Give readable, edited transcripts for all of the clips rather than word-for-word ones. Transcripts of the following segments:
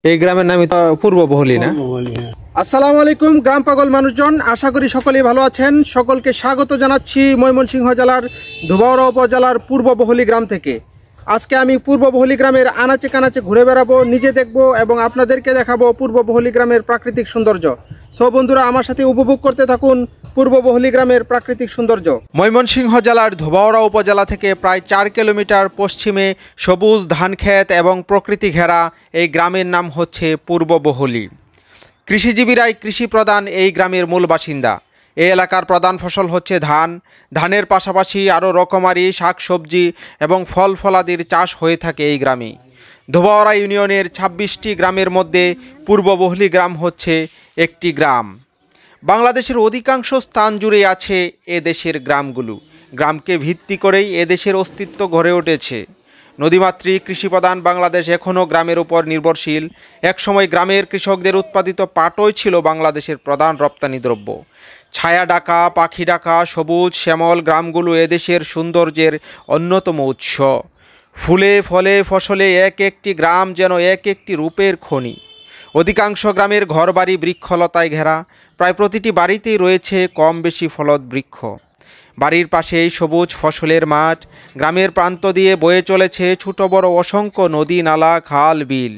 এই গ্রামের নামই তো পূর্ব বহলি না? আসসালামু আলাইকুম গ্রাম পাগল মানুষজন, আশা করি সকলেই ভালো আছেন। সকলকে স্বাগত জানাচ্ছি ময়মনসিংহ জেলার ধোবাউড়া উপজেলার পূর্ব বহলি গ্রাম থেকে। আজকে আমি পূর্ব বহলি গ্রামের আনাচে কানাচে ঘুরে বেড়াবো, নিজে দেখবো এবং আপনাদেরকে দেখাবো পূর্ব বহলি গ্রামের প্রাকৃতিক সৌন্দর্য। সব বন্ধুরা আমার সাথে উপভোগ করতে থাকুন পূর্ব বহলি গ্রামের প্রাকৃতিক সৌন্দর্য। ময়মনসিংহ জেলার ধোবাউড়া উপজেলা থেকে প্রায় 4 কিলোমিটার পশ্চিমে সবুজ ধানক্ষেত এবং প্রকৃতি ঘেরা এই গ্রামের নাম হচ্ছে পূর্ব বহলি। কৃষিজীবীরাই কৃষি প্রধান এই গ্রামের মূল বাসিন্দা। এই এলাকার প্রধান ফসল হচ্ছে ধান। ধানের পাশাপাশি আরও রকমারি শাকসবজি এবং ফল ফলাদির চাষ হয়ে থাকে এই গ্রামে। ধোবাউড়া ইউনিয়নের 26টি গ্রামের মধ্যে পূর্ব বহলি গ্রাম হচ্ছে একটি গ্রাম। বাংলাদেশের অধিকাংশ স্থান জুড়ে আছে এ দেশের গ্রামগুলো। গ্রামকে ভিত্তি করেই এদেশের অস্তিত্ব গড়ে উঠেছে। নদীমাতৃক কৃষিপ্রধান বাংলাদেশ এখনও গ্রামের উপর নির্ভরশীল। একসময় গ্রামের কৃষকদের উৎপাদিত পাটই ছিল বাংলাদেশের প্রধান রপ্তানি দ্রব্য। ছায়া ডাকা, পাখি ডাকা, সবুজ শ্যামল গ্রামগুলো এদেশের সৌন্দর্যের অন্যতম উৎস। ফুলে ফলে ফসলে এক একটি গ্রাম যেন এক একটি রূপের খনি। অধিকাংশ গ্রামের ঘরবাড়ি বৃক্ষলতায় ঘেরা। প্রায় প্রতিটি বাড়িতেই রয়েছে কম বেশি ফলদ বৃক্ষ। বাড়ির পাশেই সবুজ ফসলের মাঠ। গ্রামের প্রান্ত দিয়ে বয়ে চলেছে ছোট বড় অসংখ্য নদী, নালা, খাল, বিল।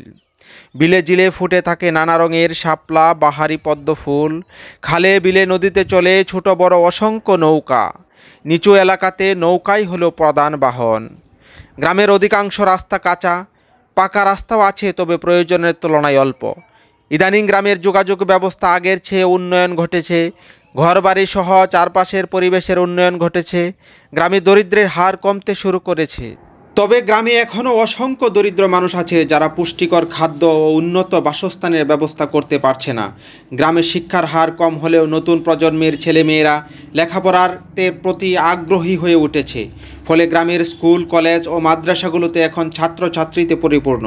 বিলে জিলে ফুটে থাকে নানা রঙের শাপলা, বাহারি পদ্ম ফুল। খালে বিলে নদীতে চলে ছোট বড় অসংখ্য নৌকা। নিচু এলাকাতে নৌকাই হলো প্রধান বাহন। গ্রামের অধিকাংশ রাস্তা কাঁচা, পাকা রাস্তাও আছে, তবে প্রয়োজনের তুলনায় অল্প। ইদানিং গ্রামের যোগাযোগ ব্যবস্থা আগের চেয়ে উন্নয়ন ঘটেছে। ঘরবাড়ি সহ চারপাশের পরিবেশের উন্নয়ন ঘটেছে। গ্রামে দরিদ্রের হার কমতে শুরু করেছে। তবে গ্রামে এখনও অসংখ্য দরিদ্র মানুষ আছে যারা পুষ্টিকর খাদ্য ও উন্নত বাসস্থানের ব্যবস্থা করতে পারছে না। গ্রামে শিক্ষার হার কম হলেও নতুন প্রজন্মের ছেলেমেয়েরা লেখাপড়ার প্রতি আগ্রহী হয়ে উঠেছে। ফলে গ্রামের স্কুল, কলেজ ও মাদ্রাসাগুলোতে এখন ছাত্রছাত্রীতে পরিপূর্ণ।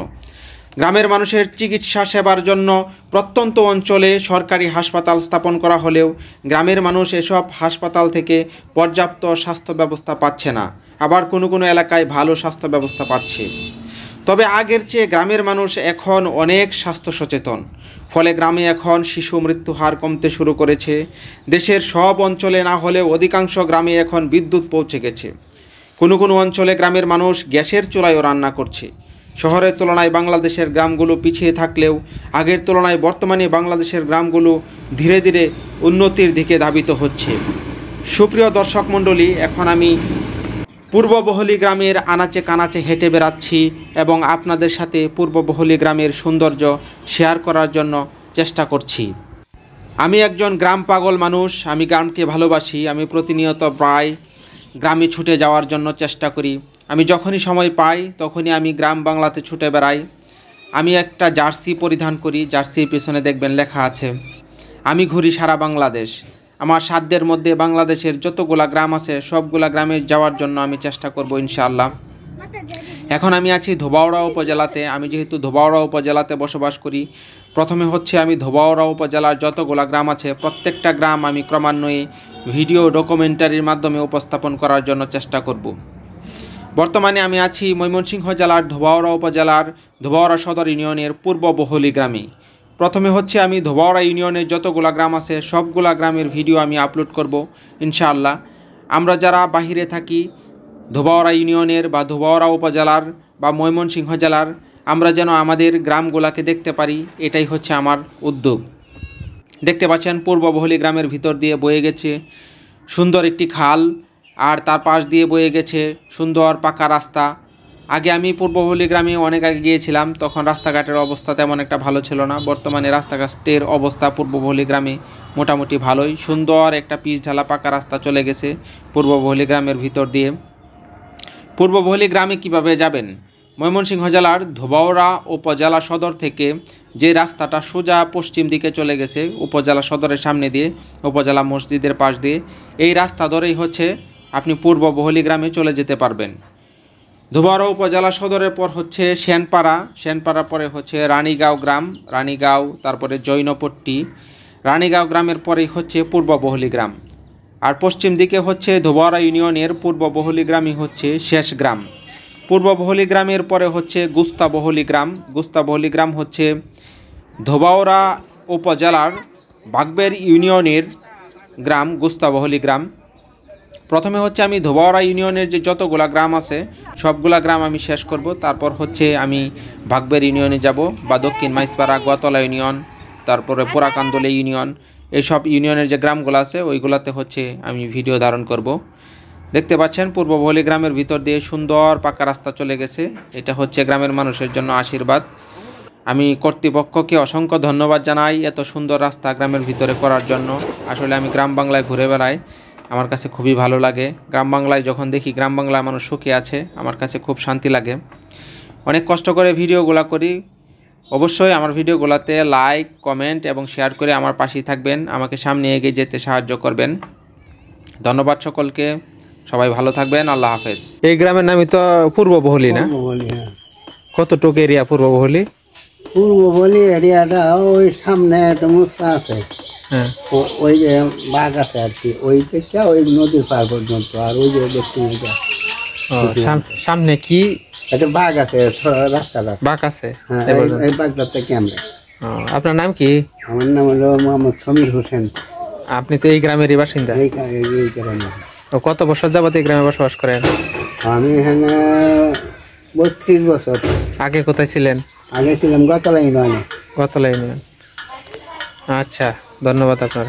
গ্রামের মানুষের চিকিৎসা সেবার জন্য প্রত্যন্ত অঞ্চলে সরকারি হাসপাতাল স্থাপন করা হলেও গ্রামের মানুষ এসব হাসপাতাল থেকে পর্যাপ্ত স্বাস্থ্য ব্যবস্থা পাচ্ছে না। আবার কোনো কোনো এলাকায় ভালো স্বাস্থ্য ব্যবস্থা পাচ্ছে। তবে আগের চেয়ে গ্রামের মানুষ এখন অনেক স্বাস্থ্য সচেতন। ফলে গ্রামে এখন শিশু মৃত্যু হার কমতে শুরু করেছে। দেশের সব অঞ্চলে না হলেও অধিকাংশ গ্রামে এখন বিদ্যুৎ পৌঁছে গেছে। কোনো কোনো অঞ্চলে গ্রামের মানুষ গ্যাসের চুলায়ও রান্না করছে। শহরের তুলনায় বাংলাদেশের গ্রামগুলো পিছিয়ে থাকলেও আগের তুলনায় বর্তমানে বাংলাদেশের গ্রামগুলো ধীরে ধীরে উন্নতির দিকে ধাবিত হচ্ছে। সুপ্রিয় দর্শক মণ্ডলী, এখন আমি পূর্ব বহলি গ্রামের আনাচে কানাচে হেঁটে বেড়াচ্ছি এবং আপনাদের সাথে পূর্ব বহলি গ্রামের সৌন্দর্য শেয়ার করার জন্য চেষ্টা করছি। আমি একজন গ্রাম পাগল মানুষ। আমি গ্রামকে ভালোবাসি। আমি প্রতিনিয়ত প্রায় গ্রামে ছুটে যাওয়ার জন্য চেষ্টা করি। আমি যখনই সময় পাই তখনই আমি গ্রাম বাংলাতে ছুটে বেড়াই। আমি একটা জার্সি পরিধান করি। জার্সির পেছনে দেখবেন লেখা আছে আমি ঘুরি সারা বাংলাদেশ। আমার সাধ্যের মধ্যে বাংলাদেশের যতগুলা গ্রাম আছে সবগুলা গ্রামে যাওয়ার জন্য আমি চেষ্টা করব ইনশাআল্লাহ। এখন আমি আছি ধোবাউড়া উপজেলাতে। আমি যেহেতু ধোবাউড়া উপজেলাতে বসবাস করি, প্রথমে হচ্ছে আমি ধোবাউড়া উপজেলার যতগুলা গ্রাম আছে প্রত্যেকটা গ্রাম আমি ক্রমান্বয়ে ভিডিও ডকুমেন্টারির মাধ্যমে উপস্থাপন করার জন্য চেষ্টা করব। বর্তমানে আমি আছি ময়মনসিংহ জেলার ধোবাউড়া উপজেলার ধোবাউড়া সদর ইউনিয়নের পূর্ব বহলি গ্রামে। প্রথমে হচ্ছে আমি ধোবাউড়া ইউনিয়নের যতগুলা গ্রাম আছে সবগুলা গ্রামের ভিডিও আমি আপলোড করব ইনশাআল্লাহ। আমরা যারা বাহিরে থাকি ধোবাউড়া ইউনিয়নের বা ধোবাউড়া উপজেলার বা ময়মনসিংহ জেলার, আমরা যেন আমাদের গ্রামগুলাকে দেখতে পারি, এটাই হচ্ছে আমার উদ্যোগ। দেখতে পাচ্ছেন পূর্ব বহলি গ্রামের ভিতর দিয়ে বয়ে গেছে সুন্দর একটি খাল, আর তার পাশ দিয়ে বয়ে গেছে সুন্দর পাকা রাস্তা। আগে আমি পূর্ব বহলি গ্রামে অনেক আগে গিয়েছিলাম, তখন রাস্তাঘাটের অবস্থা তেমন একটা ভালো ছিল না। বর্তমানে রাস্তাঘাটের অবস্থা পূর্ব বহলি গ্রামে মোটামুটি ভালোই। সুন্দর একটা পিচ ঢালা পাকা রাস্তা চলে গেছে পূর্ব বহলি গ্রামের ভিতর দিয়ে। পূর্ব বহলি গ্রামে কিভাবে যাবেন? ময়মনসিংহ জেলার ধোবাউড়া উপজেলা সদর থেকে যে রাস্তাটা সোজা পশ্চিম দিকে চলে গেছে উপজেলা সদরের সামনে দিয়ে, উপজেলা মসজিদের পাশ দিয়ে, এই রাস্তা ধরেই হচ্ছে আপনি পূর্ব বহলি গ্রামে চলে যেতে পারবেন। ধোবাউড়া উপজেলা সদরের পর হচ্ছে সেনপাড়া, সেনপাড়ার পরে হচ্ছে রানীগাঁও গ্রাম, রানীগাঁও, তারপরে জৈনপট্টি। রানীগাঁও গ্রামের পরেই হচ্ছে পূর্ব বহলি গ্রাম। আর পশ্চিম দিকে হচ্ছে ধোবাউড়া ইউনিয়নের পূর্ব বহলি গ্রামই হচ্ছে শেষ গ্রাম। পূর্ব বহলি গ্রামের পরে হচ্ছে গুস্তা বহলি গ্রাম। গুস্তা বহলি গ্রাম হচ্ছে ধোবাউড়া উপজেলার বাগবের ইউনিয়নের গ্রাম গুস্তা বহলি গ্রাম। প্রথমে হচ্ছে আমি ধোবাউড়া ইউনিয়নের যে যতগুলা গ্রাম আছে সবগুলা গ্রাম আমি শেষ করব, তারপর হচ্ছে আমি বাগবের ইউনিয়নে যাব বা দক্ষিণ মাইজপাড়া গোয়াতলা ইউনিয়ন, তারপরে পোড়াকান্দলে ইউনিয়ন, এইসব ইউনিয়নের যে গ্রামগুলো আছে ওইগুলাতে হচ্ছে আমি ভিডিও ধারণ করব। দেখতে পাচ্ছেন পূর্ব বহলি গ্রামের ভিতর দিয়ে সুন্দর পাকা রাস্তা চলে গেছে। এটা হচ্ছে গ্রামের মানুষের জন্য আশীর্বাদ। আমি কর্তৃপক্ষকে অসংখ্য ধন্যবাদ জানাই এত সুন্দর রাস্তা গ্রামের ভিতরে করার জন্য। আসলে আমি গ্রাম বাংলায় ঘুরে বেড়াই, আমার কাছে খুবই ভালো লাগে। গ্রাম বাংলায় যখন দেখি গ্রাম বাংলায় মানুষ সুখে আছে, আমার কাছে খুব শান্তি লাগে। অনেক কষ্ট করে ভিডিওগুলো করি। অবশ্যই আমার ভিডিওগুলোতে লাইক, কমেন্ট এবং শেয়ার করে আমার পাশেই থাকবেন, আমাকে সামনে এগিয়ে যেতে সাহায্য করবেন। ধন্যবাদ সকলকে, সবাই ভালো থাকবেন, আল্লাহ হাফেজ। এই গ্রামের নামই তো পূর্ব বহলি না? কতটুকু এরিয়া পূর্ব বহলি? পূর্ব বহলি এরিয়াটা ওই সামনে একটা মুসা আছে, ওই যে বাঘ আছে আর কি, ওই থেকে ওই নদীর পার পর্যন্ত, আর ওই যে দক্ষিণে সামনে কি একটা বাঘ আছে, রাস্তাটা বাঘ আছে। হ্যাঁ, এই বাঘটা থেকে আমরা। আপনার নাম কি? আমার নাম হলো মোহাম্মদ সমীর হোসেন। আপনি তো এই গ্রামেরই বাসিন্দা? এই গ্রামে। কত বছর যাবত এই গ্রামে বসবাস করেন? আমি এখানে 32 বছর। আগে কোথায় ছিলেন? আগে ছিলাম গোয়াতলা ইউনিয়নে। গোয়াতলা ইউনিয়ন। আচ্ছা, ধন্যবাদ আপনার।